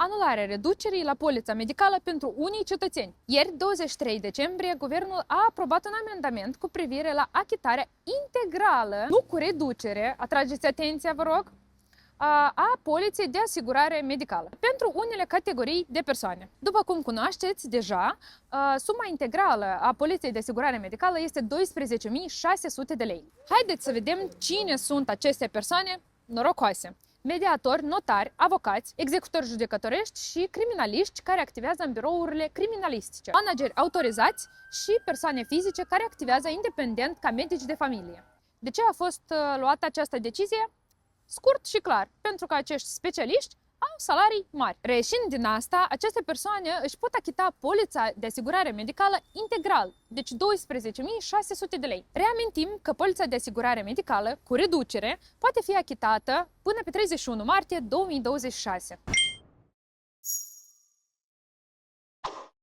anularea reducerii la polița medicală pentru unii cetățeni. Ieri, 23 decembrie, guvernul a aprobat un amendament cu privire la achitarea integrală, nu cu reducere, atrageți atenția, vă rog, a poliței de asigurare medicală pentru unele categorii de persoane. După cum cunoașteți deja, suma integrală a poliței de asigurare medicală este 12.600 de lei. Haideți să vedem cine sunt aceste persoane norocoase. Mediatori, notari, avocați, executori judecătorești și criminaliști care activează în birourile criminalistice, manageri autorizați și persoane fizice care activează independent ca medici de familie. De ce a fost luată această decizie? Scurt și clar, pentru că acești specialiști au salarii mari. Reieșind din asta, aceste persoane își pot achita polița de asigurare medicală integral, deci 12.600 de lei. Reamintim că polița de asigurare medicală, cu reducere, poate fi achitată până pe 31 martie 2026.